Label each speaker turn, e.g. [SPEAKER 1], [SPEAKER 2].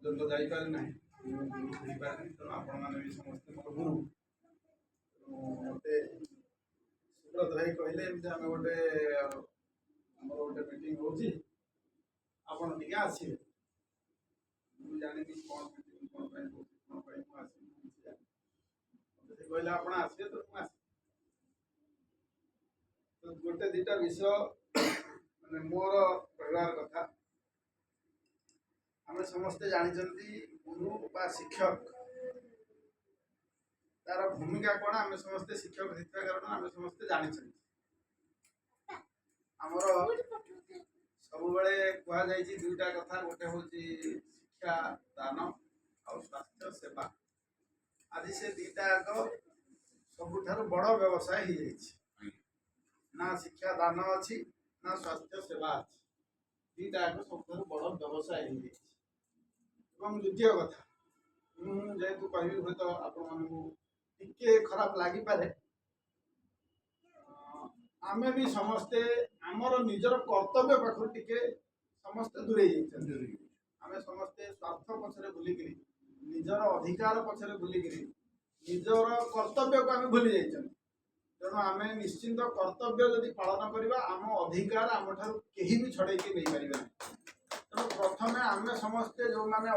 [SPEAKER 1] ପର୍ଯ୍ୟନ୍ତ ଯାଇପାରେ ନାହିଁ ହେଇପାରେ ତେଣୁ ଆପଣମାନେ ବି ସମସ୍ତେ ମୋର ଗୁରୁ। ମୋତେ ସୁବ୍ରତ ଭାଇ କହିଲେ ଏମିତି ଆମେ ଗୋଟେ ଆମର ଗୋଟେ ମିଟିଂ ହେଉଛି ଆପଣ ଟିକେ ଆସିବେ। ମୁଁ ଜାଣିନି କ'ଣ ମିଟିଂ କ'ଣ ପାଇଁ ହେଉଛି କ'ଣ ପାଇଁ ମୁଁ ଆସିବି କିଛି ଜାଣିନି। ମୋତେ ସେ କହିଲେ ଆପଣ ଆସିବେ ତ ମୁଁ ଆସିବି। ତ ଗୋଟେ ଦୁଇଟା ବିଷୟ ମାନେ ମୋର କହିବାର କଥା ଆମେ ସମସ୍ତେ ଜାଣିଛନ୍ତି ଗୁରୁ ବା ଶିକ୍ଷକ ତାର ଭୂମିକା କ'ଣ ଆମେ ସମସ୍ତେ ଶିକ୍ଷକ ହେଇଥିବା କାରଣ ଆମେ ସମସ୍ତେ ଜାଣିଛନ୍ତି। ଆମର ସବୁବେଳେ କୁହାଯାଇଛି ଦୁଇଟା କଥା, ଗୋଟେ ହେଉଛି ଶିକ୍ଷା ଦାନ ଆଉ ସ୍ୱାସ୍ଥ୍ୟ ସେବା। ଆଜି ସେ ଦୁଇଟା ଯାକ ସବୁଠାରୁ ବଡ଼ ବ୍ୟବସାୟ ହେଇଯାଇଛି। ନା ଶିକ୍ଷା ଦାନ ଅଛି ନା ସ୍ୱାସ୍ଥ୍ୟ ସେବା ଅଛି, ଦୁଇଟା ଯାକ ସବୁଠାରୁ ବଡ଼ ବ୍ୟବସାୟ ହେଇଯାଇଛି। ଏବଂ ଦ୍ୱିତୀୟ କଥା ମୁଁ ଯେହେତୁ କହିବି ହୁଏତ ଆପଣମାନଙ୍କୁ ଟିକେ ଖରାପ ଲାଗିପାରେ, ଆମେ ବି ସମସ୍ତେ ଆମର ନିଜର କର୍ତ୍ତବ୍ୟ ପାଖରୁ ଟିକେ ସମସ୍ତେ ଦୂରେଇ ଯାଇଛନ୍ତି। ଆମେ ସମସ୍ତେ ସ୍ୱାର୍ଥ ପଛରେ ବୁଲିକିରି ନିଜର ଅଧିକାର ପଛରେ ବୁଲିକିରି ନିଜର କର୍ତ୍ତବ୍ୟକୁ ଆମେ ଭୁଲି ଯାଇଛନ୍ତି। ତେଣୁ ଆମେ ନିଶ୍ଚିନ୍ତ କର୍ତ୍ତବ୍ୟ ଯଦି ପାଳନ କରିବା ଆମ ଅଧିକାର ଆମଠାରୁ କେହି ବି ଛଡ଼େଇକି ନେଇପାରିବେ ନାହିଁ। ତେଣୁ ପ୍ରଥମେ ଆମେ ସମସ୍ତେ ଯେଉଁମାନେ